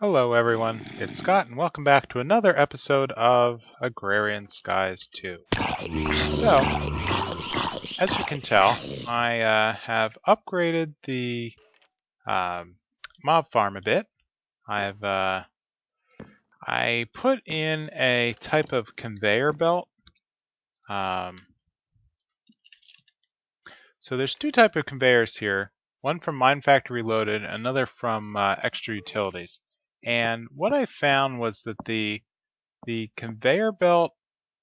Hello everyone, it's Scott and welcome back to another episode of Agrarian Skies 2. So, as you can tell, I have upgraded the mob farm a bit. I put in a type of conveyor belt. So there's two types of conveyors here, one from Mine Factory Reloaded, another from Extra Utilities. And what I found was that the conveyor belt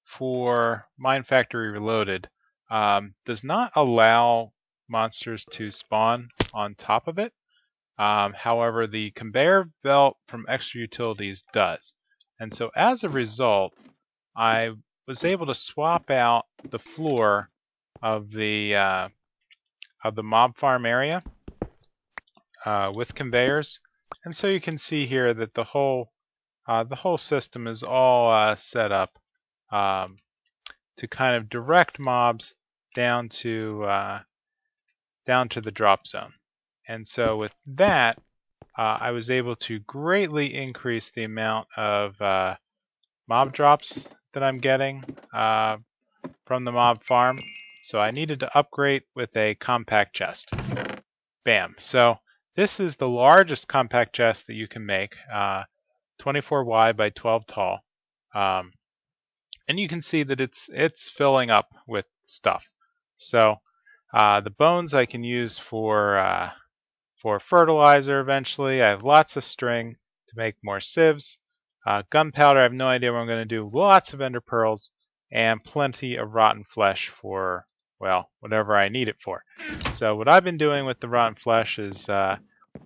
for Mine Factory Reloaded does not allow monsters to spawn on top of it. However, the conveyor belt from Extra Utilities does. And so as a result, I was able to swap out the floor of the mob farm area with conveyors. And so you can see here that the whole system is all set up to kind of direct mobs down to the drop zone. And so with that, I was able to greatly increase the amount of mob drops that I'm getting from the mob farm. So I needed to upgrade with a compact chest. Bam! So this is the largest compact chest that you can make, 24 wide by 12 tall, and you can see that it's filling up with stuff. So the bones I can use for fertilizer eventually. I have lots of string to make more sieves. Gunpowder, I have no idea what I'm going to do. Lots of ender pearls and plenty of rotten flesh for, well, whatever I need it for. So what I've been doing with the rotten flesh is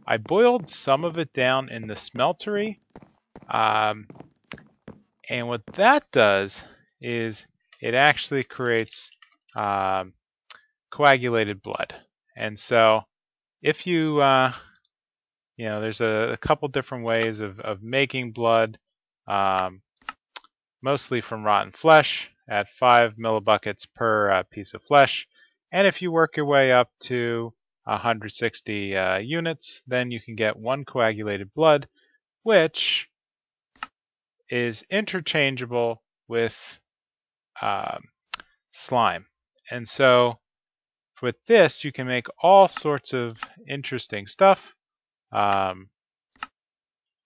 I boiled some of it down in the smeltery, and what that does is it actually creates coagulated blood. And so if you, there's a couple different ways of making blood, mostly from rotten flesh at 5 millibuckets per piece of flesh. And if you work your way up to 160 units, then you can get 1 coagulated blood, which is interchangeable with slime. And so with this, you can make all sorts of interesting stuff. And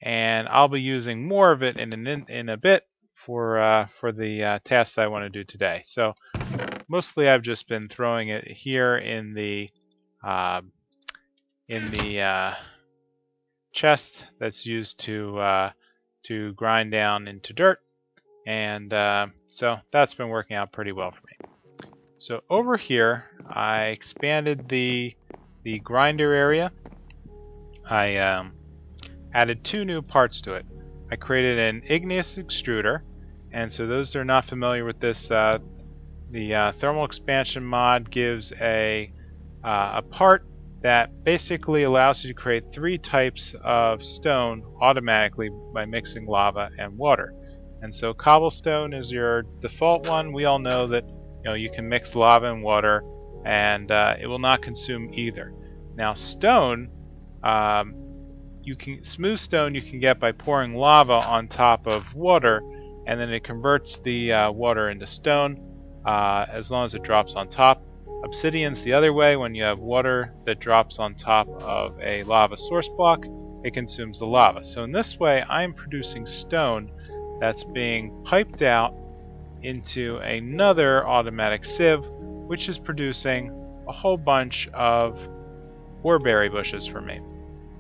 I'll be using more of it in a bit for the tasks I want to do today. So mostly I've just been throwing it here in the chest that's used to grind down into dirt, and so that's been working out pretty well for me. So over here, I expanded the grinder area. I added 2 new parts to it. I created an igneous extruder, and so those that are not familiar with this, the thermal expansion mod gives a part that basically allows you to create 3 types of stone automatically by mixing lava and water. And so cobblestone is your default one. We all know that you can mix lava and water, and it will not consume either. Now stone, smooth stone you can get by pouring lava on top of water, and then it converts the water into stone as long as it drops on top. Obsidian's the other way. When you have water that drops on top of a lava source block, it consumes the lava. So in this way, I'm producing stone that's being piped out into another automatic sieve, which is producing a whole bunch of whorberry bushes for me.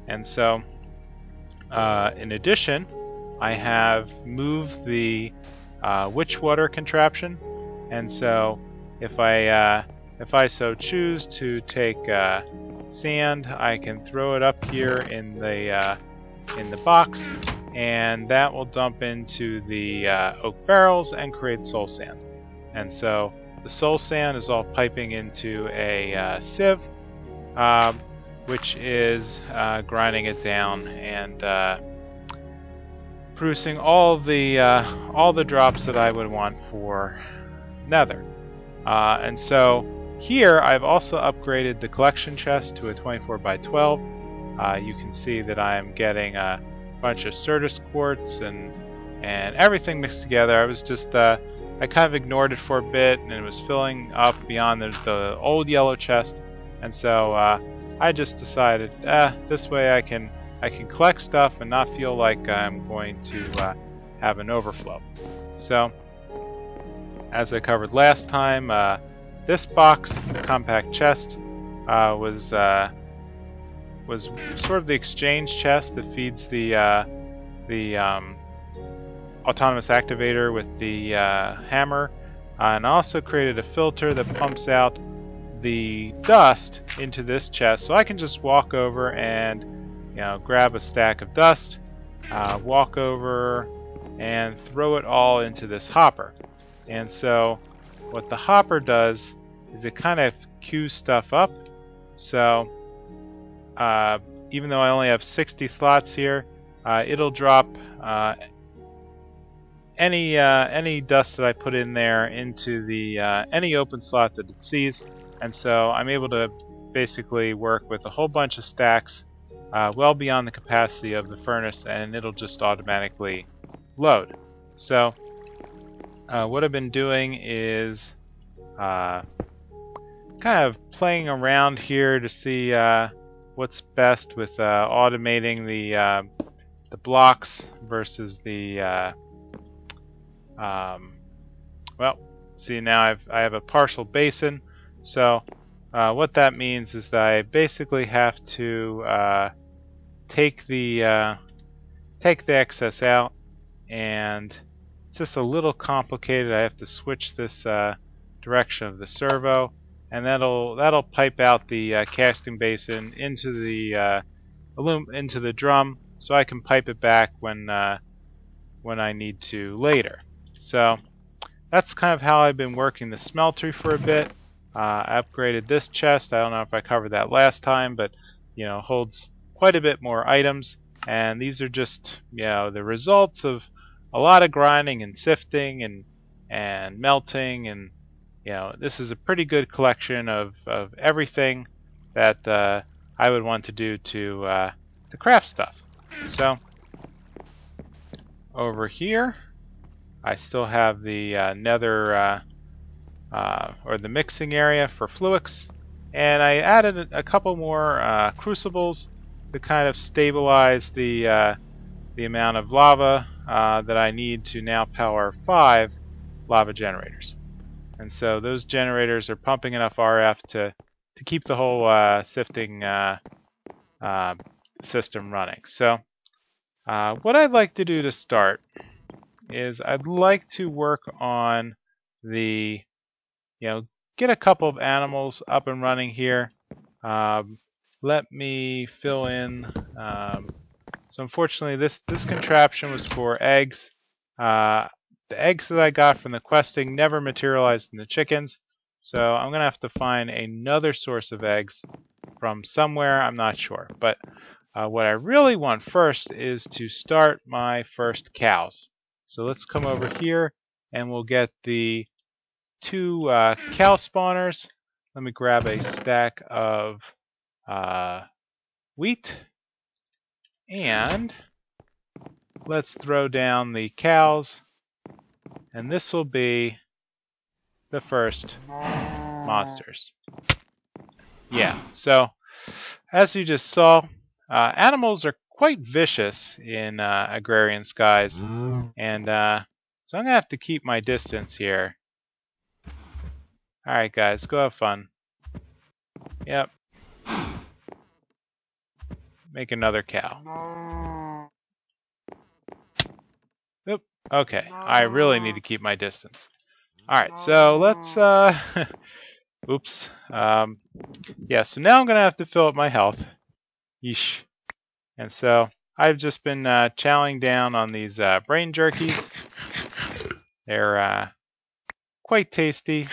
And so, in addition, I have moved the witch water contraption, and so if I so choose to take sand, I can throw it up here in the box, and that will dump into the oak barrels and create soul sand. And so the soul sand is all piping into a sieve, which is grinding it down and producing all the drops that I would want for nether. And so here I've also upgraded the collection chest to a 24 by 12. You can see that I am getting bunch of Certus quartz and everything mixed together. I was just I kind of ignored it for a bit, and it was filling up beyond the old yellow chest, and so I just decided this way I can collect stuff and not feel like I'm going to have an overflow. So as I covered last time, this box, the compact chest, was sort of the exchange chest that feeds the autonomous activator with the hammer, and I also created a filter that pumps out the dust into this chest, so I can just walk over and grab a stack of dust, walk over and throw it all into this hopper. And so what the hopper does is it kind of queues stuff up. So even though I only have 60 slots here, it'll drop any dust that I put in there into the any open slot that it sees, and so I'm able to basically work with a whole bunch of stacks well beyond the capacity of the furnace, and it'll just automatically load. So what I've been doing is kind of playing around here to see what's best with automating the blocks versus the well, see, now I have a partial basin, so what that means is that I basically have to take the excess out, and it's just a little complicated. I have to switch this direction of the servo, and that'll pipe out the casting basin into the drum, so I can pipe it back when I need to later. So that's kind of how I've been working the smeltery for a bit. I upgraded this chest. I don't know if I covered that last time, but holds quite a bit more items, and these are just the results of a lot of grinding and sifting and melting, and this is a pretty good collection of everything that I would want to do to craft stuff. So over here I still have the nether or the mixing area for fluix, and I added a couple more crucibles to kind of stabilize the amount of lava that I need to now power 5 lava generators. And so those generators are pumping enough RF to keep the whole sifting system running. So what I'd like to do to start is I'd like to work on the get a couple of animals up and running here. Let me fill in. So unfortunately, this contraption was for eggs. The eggs that I got from the questing never materialized into chickens, so I'm gonna have to find another source of eggs from somewhere. I'm not sure, but what I really want first is to start my first cows. So let's come over here and we'll get the 2 cow spawners. Let me grab a stack of wheat, and let's throw down the cows, and this will be the first monsters. Yeah, so as you just saw, animals are quite vicious in Agrarian skies, and so I'm gonna have to keep my distance here. Alright guys, go have fun. Yep. Make another cow. Oop. Okay, I really need to keep my distance. Alright, so let's oops. Yeah, so now I'm gonna have to fill up my health. Yeesh. And so I've just been chowing down on these brain jerkies. They're quite tasty,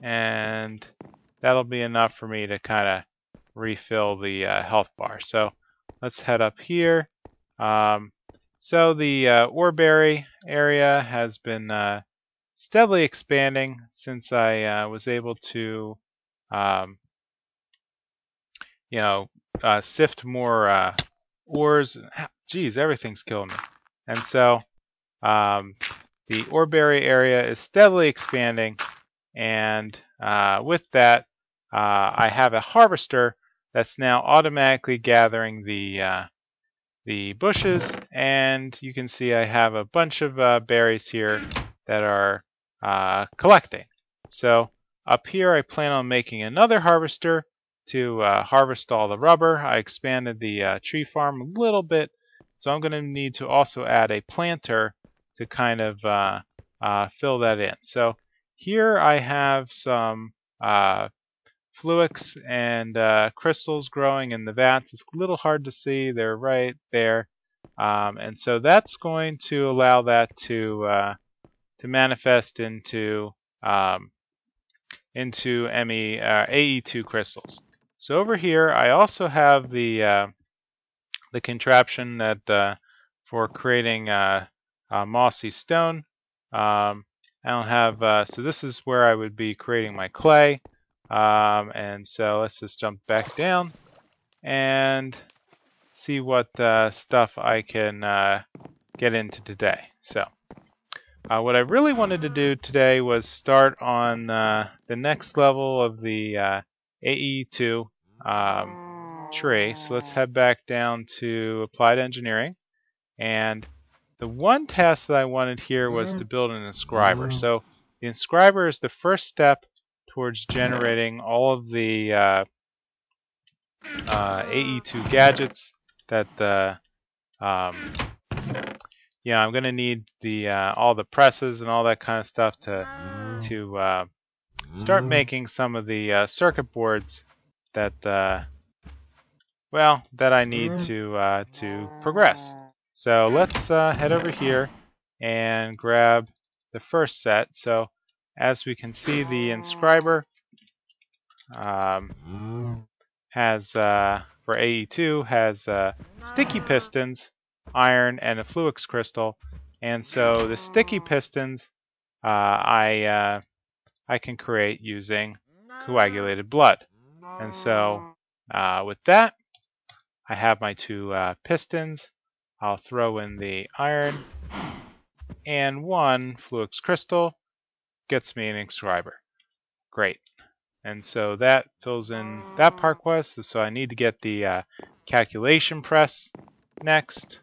and that'll be enough for me to kind of refill the health bar. So let's head up here. So the oreberry area has been steadily expanding since I was able to sift more ores. Geez, everything's killing me. And so the oreberry area is steadily expanding, and with that, I have a harvester that's now automatically gathering the bushes, and you can see I have a bunch of berries here that are collecting. So up here I plan on making another harvester to harvest all the rubber. I expanded the tree farm a little bit, so I'm going to need to also add a planter to kind of fill that in. So here I have some fluix and crystals growing in the vats. It's a little hard to see. They're right there. And so that's going to allow that to manifest into AE2 crystals. So over here, I also have the contraption that for creating mossy stone. I don't have so this is where I would be creating my clay. And so let's just jump back down and see what stuff I can get into today. So what I really wanted to do today was start on the next level of the AE2 tree. So let's head back down to Applied Engineering. And the one task that I wanted here was to build an inscriber. So the inscriber is the first step towards generating all of the AE2 gadgets that I'm going to need the all the presses and all that kind of stuff to start making some of the circuit boards that that I need to progress. So let's head over here and grab the first set. So as we can see, the inscriber has for AE2 has sticky pistons, iron, and a fluix crystal. And so the sticky pistons I can create using coagulated blood. And so with that, I have my two pistons. I'll throw in the iron, and one fluix crystal gets me an inscriber. Great. And so that fills in that part quest. So I need to get the calculation press next.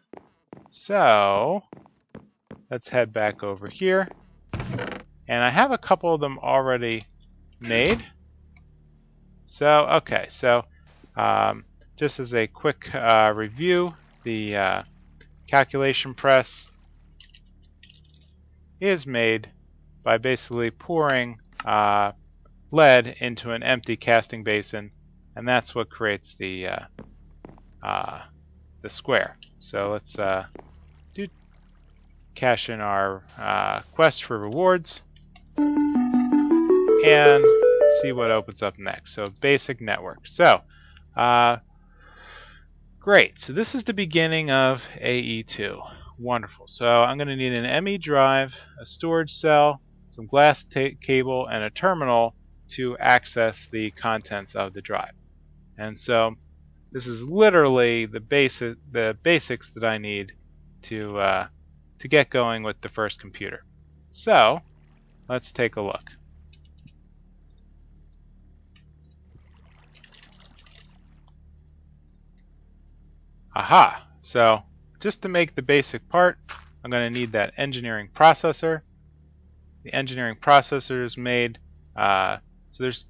So let's head back over here. And I have a couple of them already made. So, okay, so just as a quick review, the calculation press is made by basically pouring lead into an empty casting basin, and that's what creates the square. So let's cash in our quest for rewards and see what opens up next. So basic network. So great. So this is the beginning of AE2. Wonderful. So I'm going to need an ME drive, a storage cell, some glass cable, and a terminal to access the contents of the drive. And so this is literally the basics that I need to get going with the first computer. So let's take a look. Aha! So just to make the basic part, I'm going to need that engineering processor. The engineering processor is made. So there's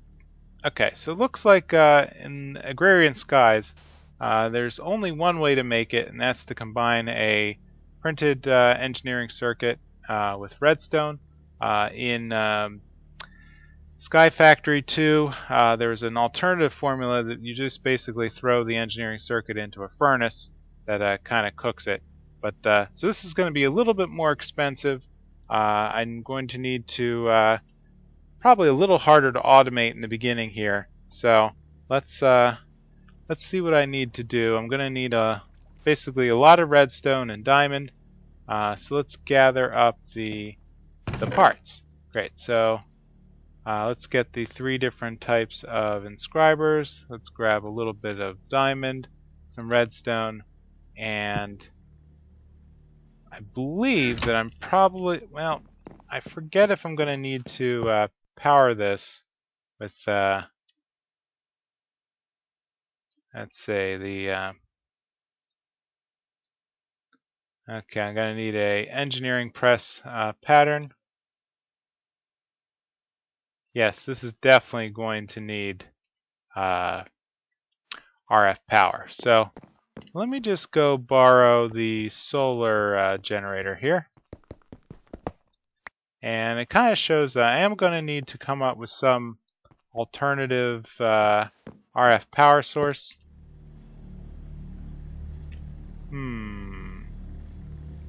okay. So it looks like in Agrarian skies, there's only one way to make it, and that's to combine a printed engineering circuit with redstone. In Sky Factory 2, there's an alternative formula that you just basically throw the engineering circuit into a furnace that kind of cooks it. But so this is going to be a little bit more expensive. I'm going to need to probably a little harder to automate in the beginning here. So let's see what I need to do. I'm going to need basically a lot of redstone and diamond. So let's gather up the parts. Great. So let's get the 3 different types of inscribers. Let's grab a little bit of diamond, some redstone, and I believe that I'm probably, well, I forget if I'm going to need to power this with, let's say, okay, I'm going to need a engineering press pattern. Yes, this is definitely going to need RF power. So let me just go borrow the solar generator here. And it kind of shows that I am going to need to come up with some alternative RF power source.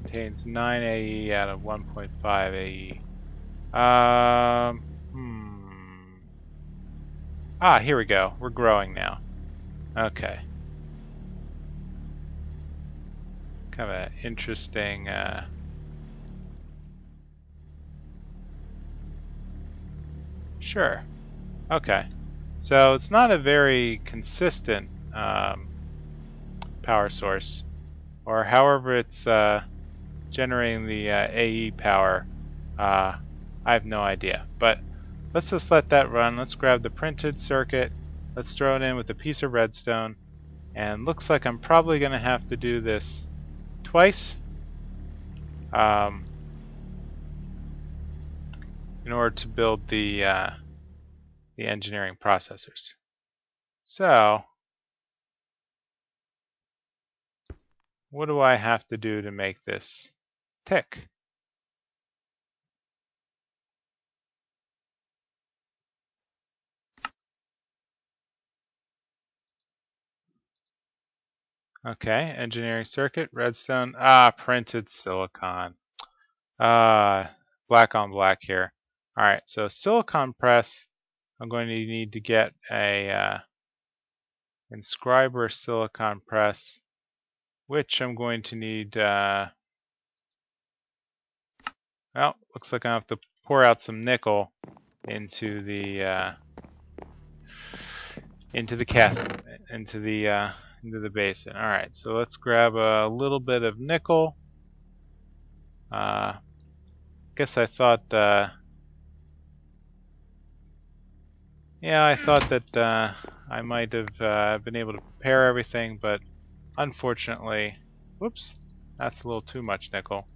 Contains 9 AE out of 1.5 AE. Here we go. We're growing now. Okay. Kind of an interesting sure. Okay. So it's not a very consistent power source, or however it's generating the AE power. I have no idea. But let's just let that run. Let's grab the printed circuit. Let's throw it in with a piece of redstone. And looks like I'm probably going to have to do this twice in order to build the engineering processors. So, what do I have to do to make this tick? Okay, engineering circuit, redstone, printed silicon. Black on black here. Alright, so silicon press, I'm going to need to get a Inscriber silicon press, which I'm going to need, well, looks like I have to pour out some nickel into the basin. All right, so let's grab a little bit of nickel. Guess I thought, yeah, I thought that I might have been able to prepare everything, but unfortunately, whoops, that's a little too much nickel.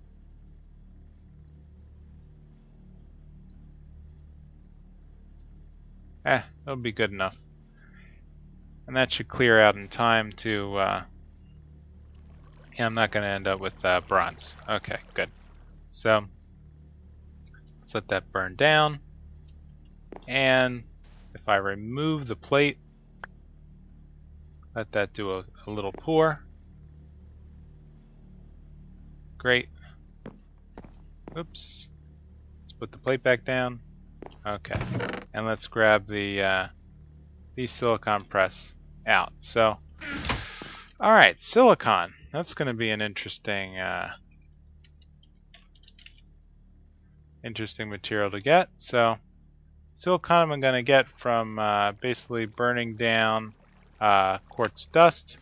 That'll be good enough. And that should clear out in time to, yeah, I'm not going to end up with bronze. Okay, good. So, let's let that burn down. And if I remove the plate, let that do a little pour. Great. Oops. Let's put the plate back down. Okay. And let's grab the silicon press out. So, alright, silicon. That's going to be an interesting material to get. So, silicon I'm going to get from basically burning down quartz dust.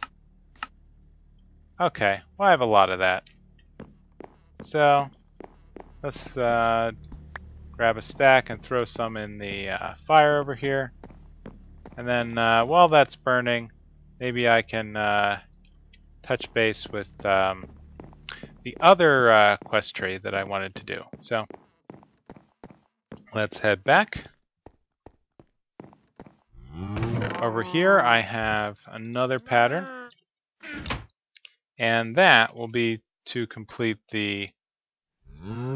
Okay, well I have a lot of that. So, let's grab a stack and throw some in the fire over here. And then while that's burning, maybe I can touch base with the other quest tree that I wanted to do. So let's head back. Over here I have another pattern, and that will be to complete the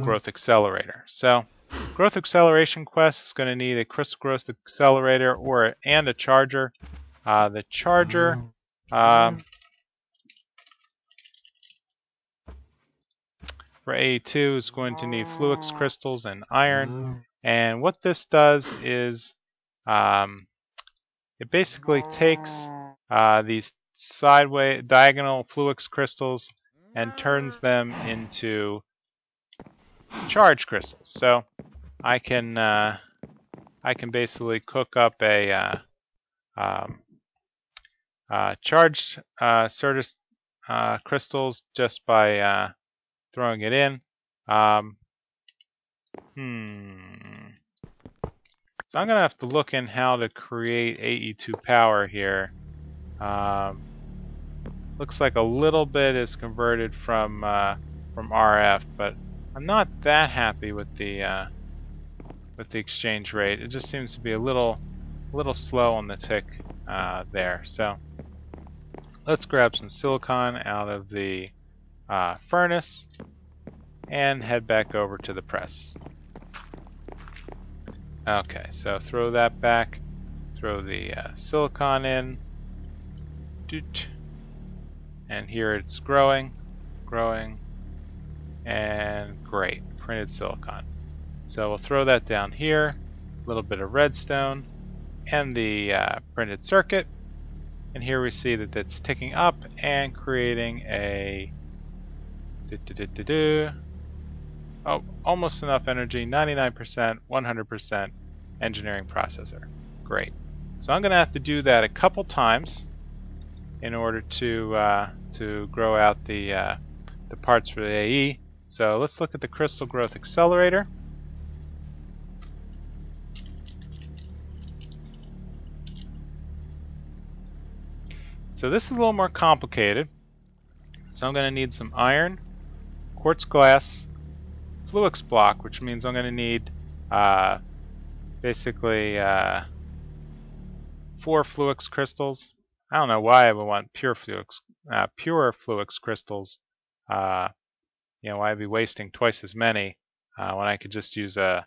growth accelerator. So growth acceleration quest is going to need a crystal growth accelerator and a charger. The charger for A2 is going to need fluix crystals and iron. And what this does is it basically takes these sideways diagonal fluix crystals and turns them into charge crystals. So I can basically cook up a charged crystals just by throwing it in. Um, So I'm going to have to look in how to create AE2 power here. Looks like a little bit is converted from RF, but I'm not that happy with the exchange rate. It just seems to be a little slow on the tick there. So let's grab some silicon out of the furnace and head back over to the press. Okay, so throw that back, throw the silicon in, and here it's growing, and great, printed silicon. So we'll throw that down here, a little bit of redstone, and the printed circuit, and here we see that it's ticking up and creating a oh, almost enough energy, 99%, 100% engineering processor. Great. So I'm going to have to do that a couple times in order to grow out the parts for the AE. So let's look at the crystal growth accelerator. So this is a little more complicated. So I'm going to need some iron, quartz glass, Fluix block, which means I'm going to need basically 4 Fluix crystals. I don't know why I would want pure Fluix crystals. You know, why I'd be wasting twice as many when I could just use 4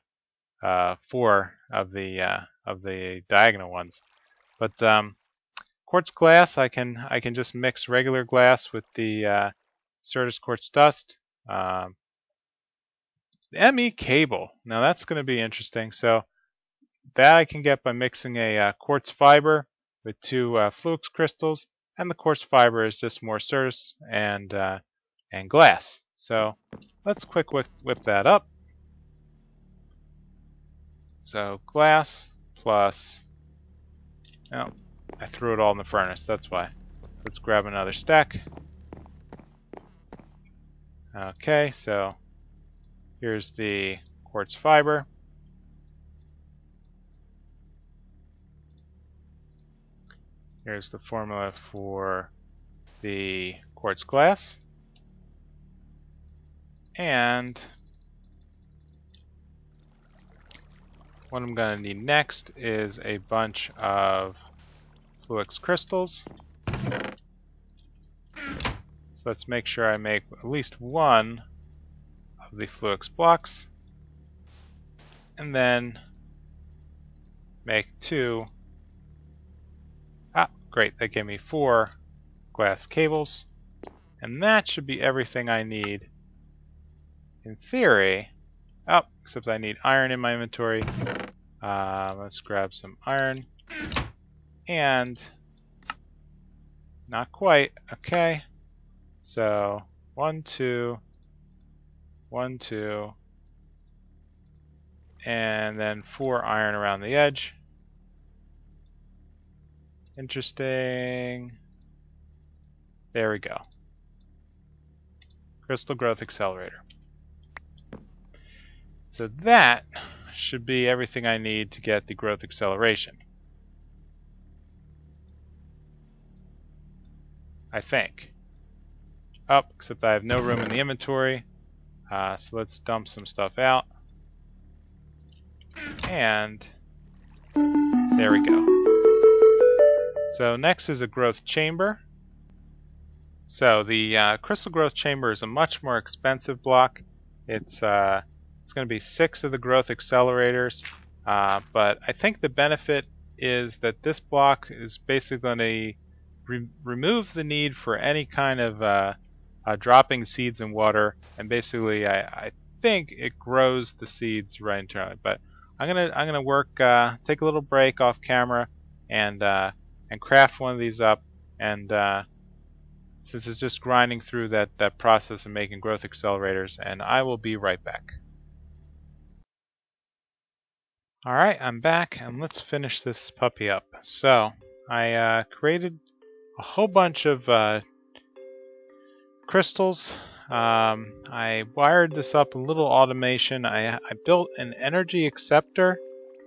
of the diagonal ones. But quartz glass, I can just mix regular glass with the Certus quartz dust. The ME cable. Now that's going to be interesting. So that I can get by mixing a quartz fiber with 2 Fluix crystals, and the quartz fiber is just more Certus and glass. So let's quick whip that up. So glass plus, oh, I threw it all in the furnace, that's why. Let's grab another stack. Okay, so here's the quartz fiber. Here's the formula for the quartz glass. And what I'm going to need next is a bunch of Fluix crystals. So let's make sure I make at least 1 of the Fluix blocks, and then make 2. Ah, great, that gave me 4 glass cables, and that should be everything I need in theory. Oh, except I need iron in my inventory. Let's grab some iron, and not quite. Okay, so 1, 2, 1, 2, and then 4 iron around the edge. Interesting. There we go. Crystal growth accelerator. So that should be everything I need to get the growth acceleration, I think. Oh, except I have no room in the inventory. So let's dump some stuff out. And there we go. So next is a growth chamber. So the crystal growth chamber is a much more expensive block. It's going to be 6 of the growth accelerators, but I think the benefit is that this block is basically going to remove the need for any kind of dropping seeds in water, and basically I think it grows the seeds right internally. But I'm gonna work, take a little break off camera, and craft one of these up, and since it's just grinding through that process of making growth accelerators, and I will be right back. Alright, I'm back, and let's finish this puppy up. So I created a whole bunch of crystals. I wired this up a little automation. I built an energy acceptor,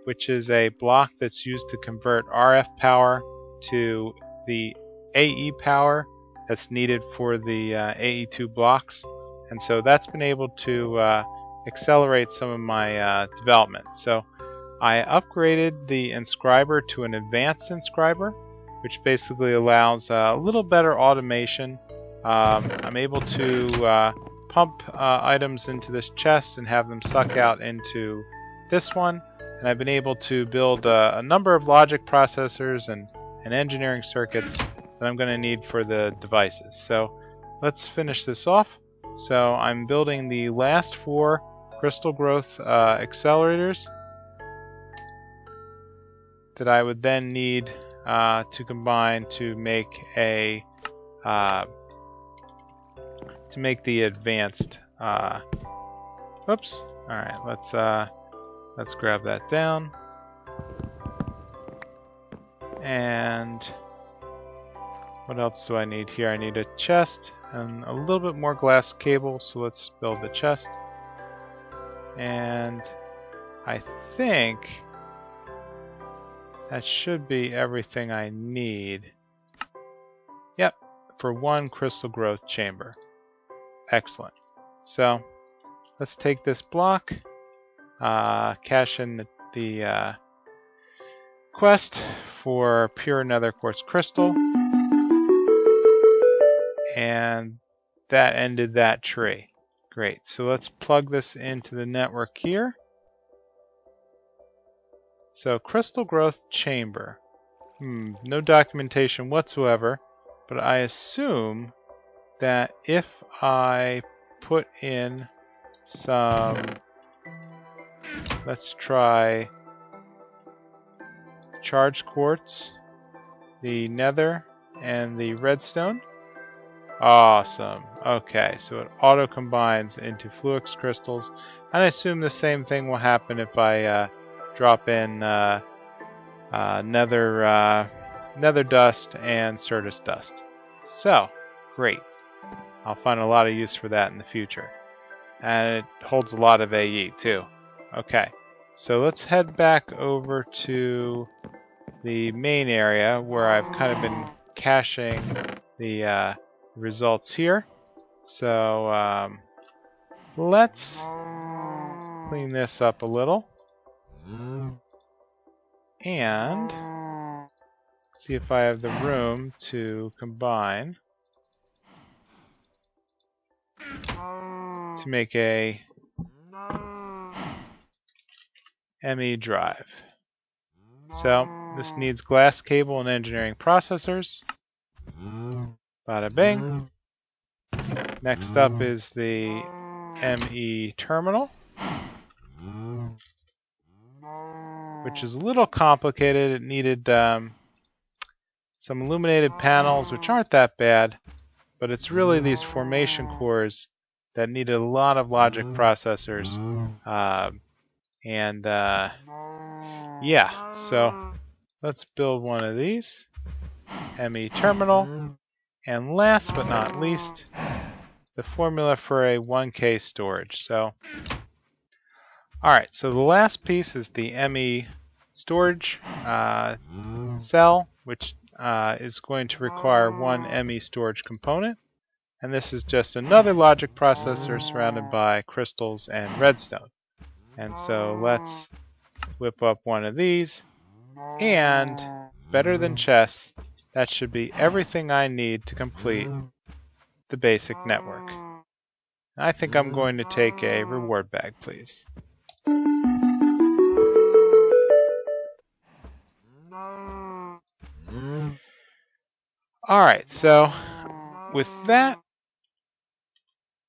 which is a block that's used to convert RF power to the AE power that's needed for the AE2 blocks. And so that's been able to accelerate some of my development. So I upgraded the Inscriber to an advanced Inscriber, which basically allows a little better automation. I'm able to pump items into this chest and have them suck out into this one. And I've been able to build a number of logic processors and engineering circuits that I'm going to need for the devices. So let's finish this off. So I'm building the last 4 crystal growth accelerators that I would then need to combine to make a the advanced. Oops. All right. Let's grab that down. And what else do I need here? I need a chest and a little bit more glass cable. So let's build the chest. And I think that should be everything I need. Yep, for 1 crystal growth chamber. Excellent. So let's take this block, cash in the quest for pure nether quartz crystal, and that ended that tree. Great. So let's plug this into the network here. So crystal growth chamber. No documentation whatsoever, but I assume that if I put in some, let's try charged quartz, the nether, and the redstone. Awesome. Okay, so it auto combines into fluix crystals, and I assume the same thing will happen if I drop in nether dust and Certus dust. So great. I'll find a lot of use for that in the future. And it holds a lot of AE too. Okay, so let's head back over to the main area where I've kind of been caching the results here. So let's clean this up a little. And see if I have the room to combine to make a ME drive. So this needs glass cable and engineering processors. Bada bing. Next up is the ME terminal, which is a little complicated. It needed some illuminated panels, which aren't that bad, but it's really these formation cores that needed a lot of logic processors. Yeah, so let's build one of these. ME terminal. And last but not least, the formula for a 1K storage. So, alright, so the last piece is the ME storage cell, which is going to require 1 ME storage component. And this is just another logic processor surrounded by crystals and redstone. And so let's whip up one of these. And better than chess, that should be everything I need to complete the basic network. I think I'm going to take a reward bag, please. Alright, so with that,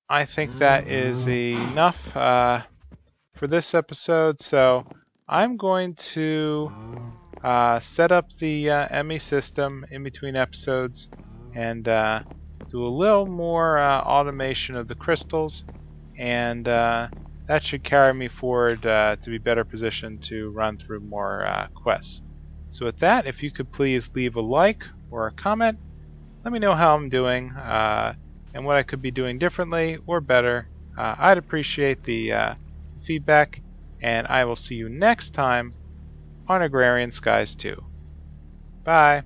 I think that is enough for this episode. So I'm going to set up the ME system in between episodes and do a little more automation of the crystals, and that should carry me forward to be better positioned to run through more quests. So with that, if you could please leave a like or a comment, let me know how I'm doing. and what I could be doing differently or better. I'd appreciate the feedback, and I will see you next time on Agrarian Skies 2. Bye!